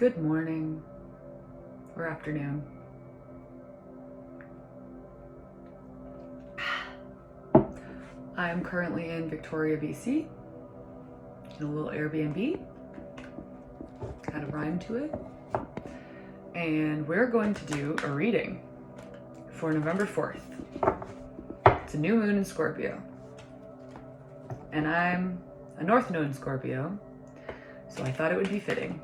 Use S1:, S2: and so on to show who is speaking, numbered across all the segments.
S1: Good morning or afternoon. I'm currently in Victoria, BC, in a little Airbnb. Had a rhyme to it. And we're going to do a reading for November 4th. It's a new moon in Scorpio. And I'm a North Node in Scorpio, so I thought it would be fitting.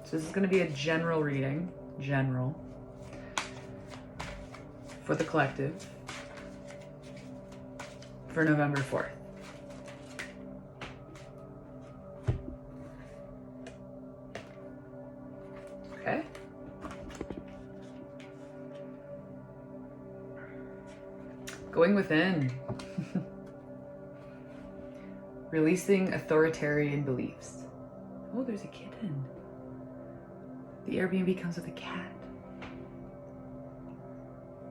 S1: So this is going to be a general reading, for the collective for November 4th. Okay. Going within. Releasing authoritarian beliefs. Oh, there's a kitten. The Airbnb comes with a cat.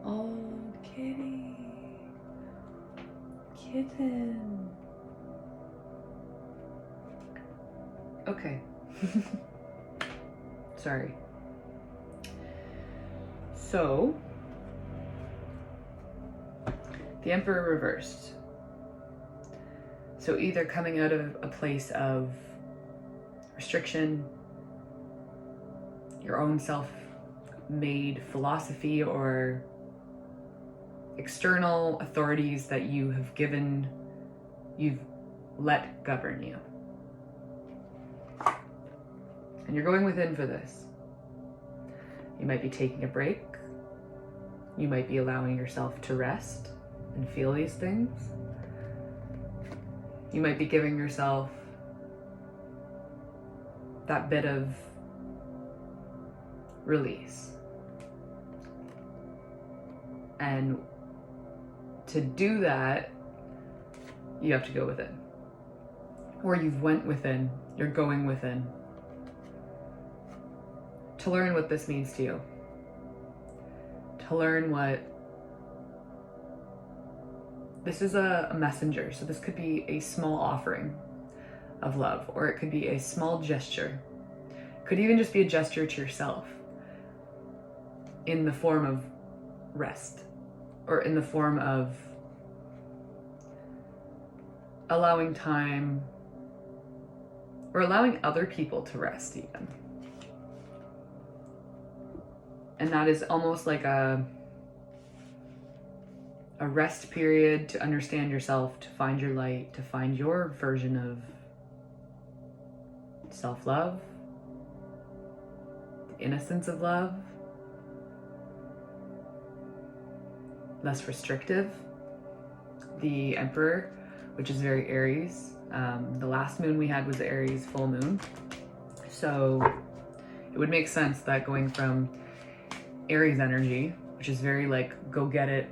S1: Oh, kitty. Kitten. Okay. Sorry. So, the Emperor reversed. So either coming out of a place of restriction, your own self-made philosophy, or external authorities that you've let govern you. And you're going within for this. You might be taking a break. You might be allowing yourself to rest and feel these things. You might be giving yourself that bit of release. And to do that, you have to go within. Or you've went within, you're going within. To learn what this means to you. To learn what this is a messenger, so this could be a small offering of love, or it could be a small gesture. Could even just be a gesture to yourself in the form of rest, or in the form of allowing time, or allowing other people to rest even. And that is almost like a rest period to understand yourself, to find your light, to find your version of self-love, the innocence of love, less restrictive. The Emperor, which is very Aries. The last moon we had was the Aries full moon. So it would make sense that going from Aries energy, which is very like, go get it,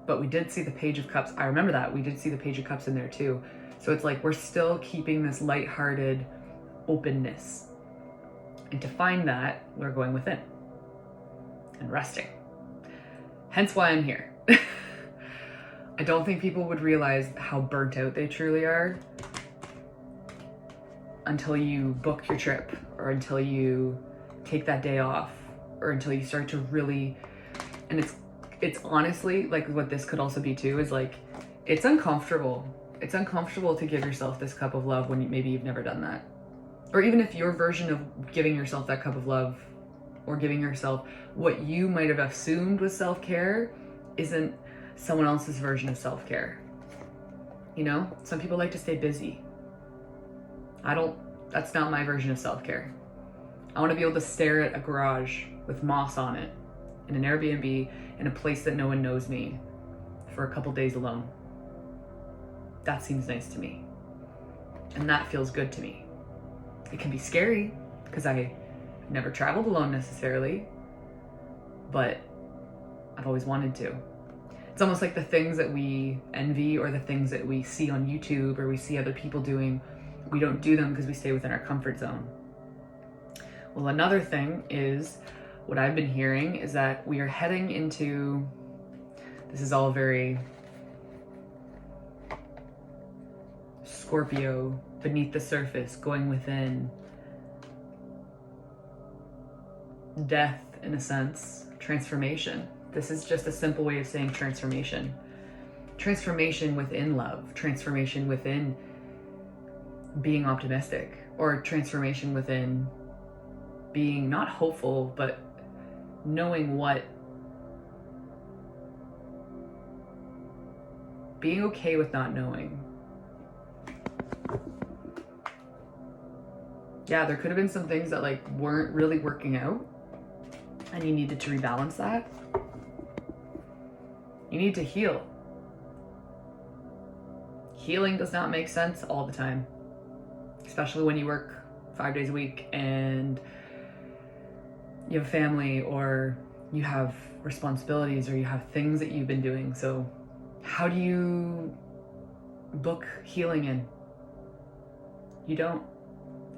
S1: but we did see the Page of Cups. I remember that. We did see the Page of Cups in there too. So it's like we're still keeping this lighthearted openness. And to find that, we're going within and resting. Hence why I'm here. I don't think people would realize how burnt out they truly are until you book your trip, or until you take that day off, or until you start to really, and it's honestly, like, what this could also be too, is like, it's uncomfortable. It's uncomfortable to give yourself this cup of love when maybe you've never done that. Or even if your version of giving yourself that cup of love, or giving yourself what you might have assumed was self-care, isn't someone else's version of self-care. You know, some people like to stay busy. That's not my version of self-care. I want to be able to stare at a garage with moss on it, in an Airbnb, in a place that no one knows me, for a couple days alone. That seems nice to me. And that feels good to me. It can be scary, because I've never traveled alone necessarily, but I've always wanted to. It's almost like the things that we envy, or the things that we see on YouTube, or we see other people doing, we don't do them because we stay within our comfort zone. Well, another thing is, what I've been hearing is that we are heading into, this is all very Scorpio beneath the surface, going within. Death, in a sense, transformation. This is just a simple way of saying transformation. Transformation within love, transformation within being optimistic, or transformation within being not hopeful, but knowing what, being okay with not knowing. Yeah, there could have been some things that like weren't really working out, and you needed to rebalance that. You need to heal. Healing does not make sense all the time, especially when you work 5 days a week and you have a family, or you have responsibilities, or you have things that you've been doing. So how do you book healing in? You don't.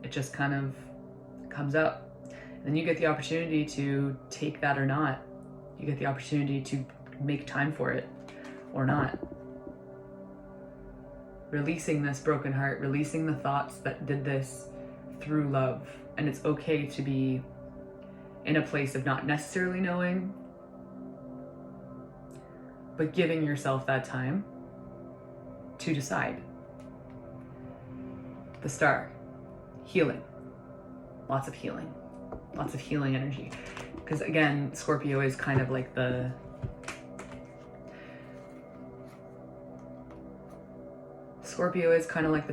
S1: It just kind of comes up. Then you get the opportunity to take that or not. You get the opportunity to make time for it or not. Releasing this broken heart, releasing the thoughts that did this through love. And it's okay to be in a place of not necessarily knowing, but giving yourself that time to decide. The star, healing, lots of healing energy. Because again, Scorpio is kind of like the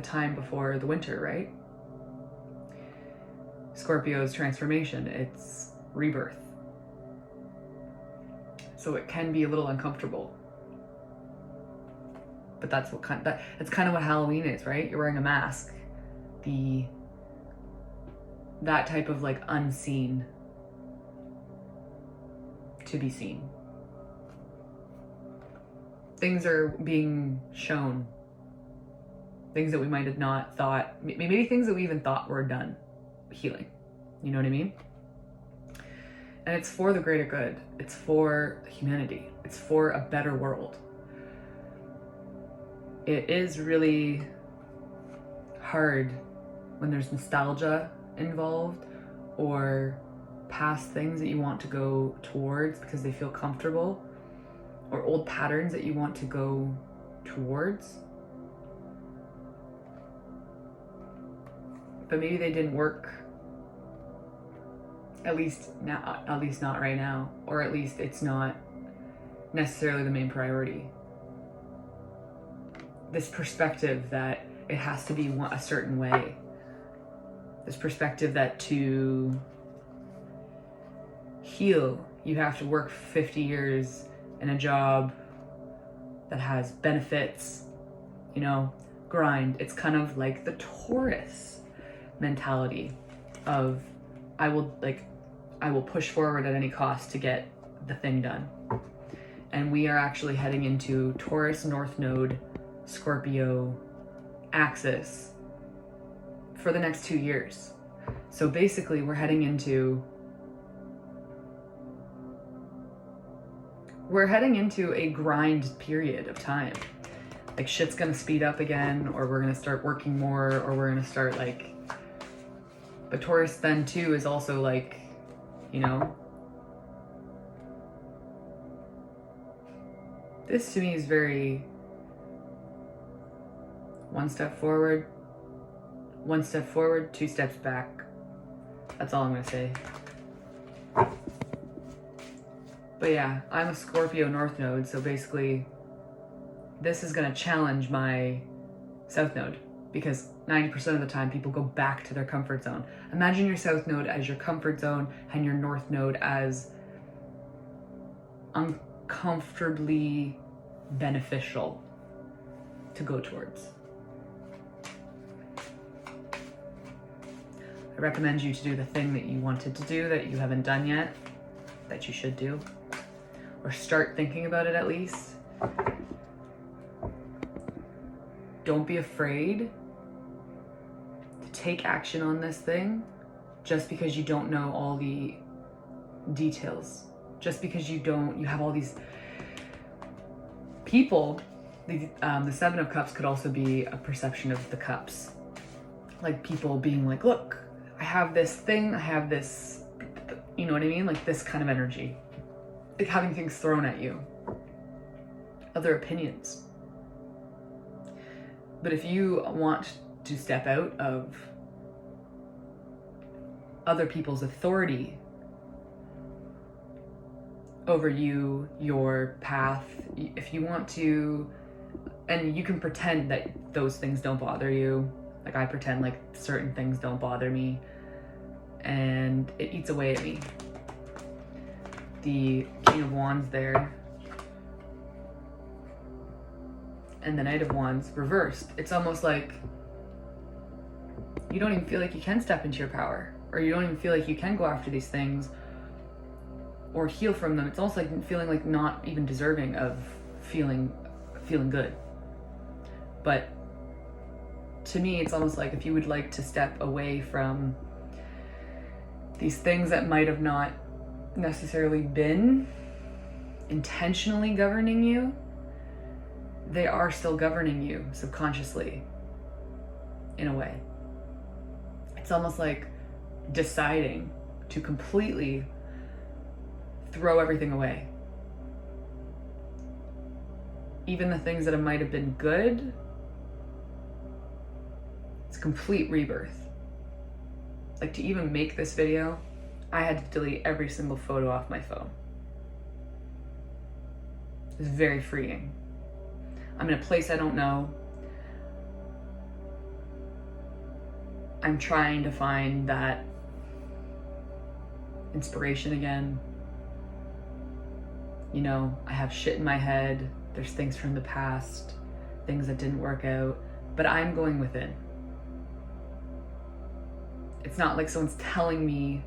S1: time before the winter, right? Scorpio's transformation, it's rebirth. So it can be a little uncomfortable. But that's kind of what Halloween is, right? You're wearing a mask. That type of like unseen to be seen. Things are being shown. Things that we might have not thought, maybe things that we even thought were done, healing. You know what I mean? And it's for the greater good. It's for humanity. It's for a better world. It is really hard when there's nostalgia involved, or past things that you want to go towards because they feel comfortable, or old patterns that you want to go towards, but maybe they didn't work, at least not right now, or at least it's not necessarily the main priority. This perspective that it has to be a certain way. This perspective that to heal, you have to work 50 years in a job that has benefits, grind. It's kind of like the Taurus mentality of I will push forward at any cost to get the thing done. And we are actually heading into Taurus North Node, Scorpio axis for the next 2 years. So basically we're heading into a grind period of time. Like shit's gonna speed up again, or we're gonna start working more, or we're gonna start but Taurus then too is also this to me is very one step forward, 2 steps back. That's all I'm gonna say. But yeah, I'm a Scorpio North Node, so basically this is gonna challenge my South Node, because 90% of the time people go back to their comfort zone. Imagine your South Node as your comfort zone and your North Node as uncomfortably beneficial to go towards. I recommend you to do the thing that you wanted to do that you haven't done yet, that you should do, or start thinking about it at least. Don't be afraid to take action on this thing just because you don't know all the details. Just because you have all these people. The 7 of Cups could also be a perception of the cups. like people being like, look, I have this thing, I have this, you know what I mean? Like this kind of energy. Like having things thrown at you. Other opinions. But if you want to step out of other people's authority over you, your path, if you want to, and you can pretend that those things don't bother you. Like I pretend like certain things don't bother me, and it eats away at me. The King of Wands there, and the Knight of Wands reversed. It's almost like you don't even feel like you can step into your power, or you don't even feel like you can go after these things or heal from them. It's almost like feeling like not even deserving of feeling good. But to me, it's almost like if you would like to step away from these things that might have not necessarily been intentionally governing you, they are still governing you subconsciously in a way. It's almost like deciding to completely throw everything away. Even the things that might have been good, it's complete rebirth. Like to even make this video, I had to delete every single photo off my phone. It was very freeing. I'm in a place I don't know. I'm trying to find that inspiration again. You know, I have shit in my head. There's things from the past, things that didn't work out, but I'm going within. It's not like someone's telling me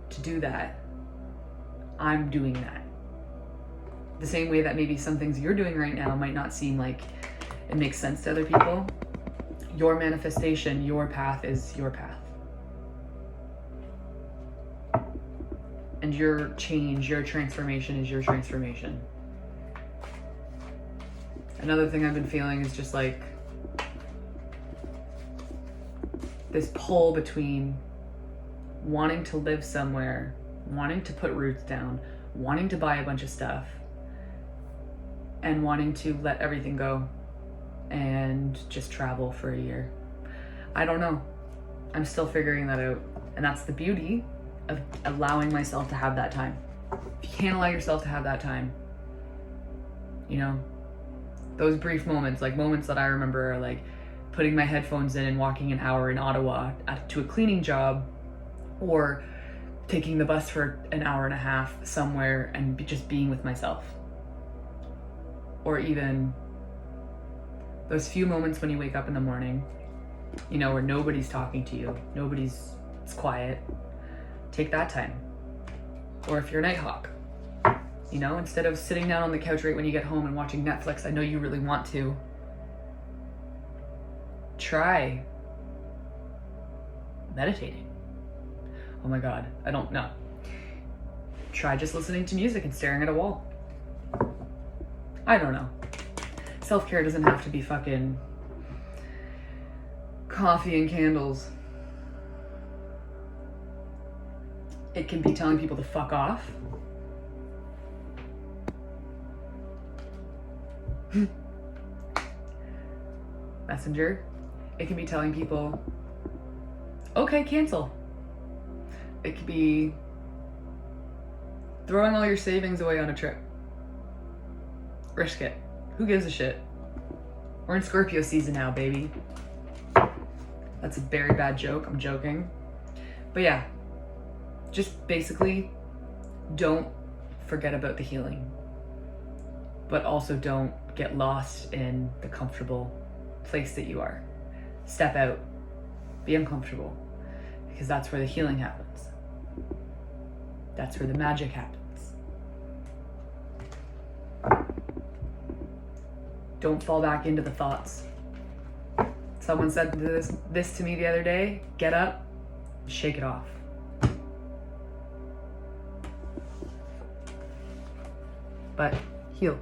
S1: to do that. I'm doing that. The same way that maybe some things you're doing right now might not seem like it makes sense to other people. Your manifestation, your path is your path. And your change, your transformation is your transformation. Another thing I've been feeling is just like this pull between wanting to live somewhere, wanting to put roots down, wanting to buy a bunch of stuff, and wanting to let everything go and just travel for a year. I don't know. I'm still figuring that out. And that's the beauty of allowing myself to have that time. If you can't allow yourself to have that time, you know, those brief moments, like moments that I remember are like putting my headphones in and walking an hour in Ottawa to a cleaning job, or taking the bus for an hour and a half somewhere and just being with myself. Or even those few moments when you wake up in the morning, you know, where nobody's talking to you, it's quiet. Take that time. Or if you're a nighthawk, you know, instead of sitting down on the couch right when you get home and watching Netflix, I know you really want to, try meditating. Oh my God, I don't know. Try just listening to music and staring at a wall. I don't know. Self-care doesn't have to be fucking coffee and candles. It can be telling people to fuck off. Messenger. It can be telling people, okay, cancel. It could be throwing all your savings away on a trip. Risk it. Who gives a shit? We're in Scorpio season now, baby. That's a very bad joke. I'm joking. But yeah, just basically don't forget about the healing. But also don't get lost in the comfortable place that you are. Step out. Be uncomfortable. Because that's where the healing happens. That's where the magic happens. Don't fall back into the thoughts. Someone said this to me the other day. Get up, shake it off. But heal.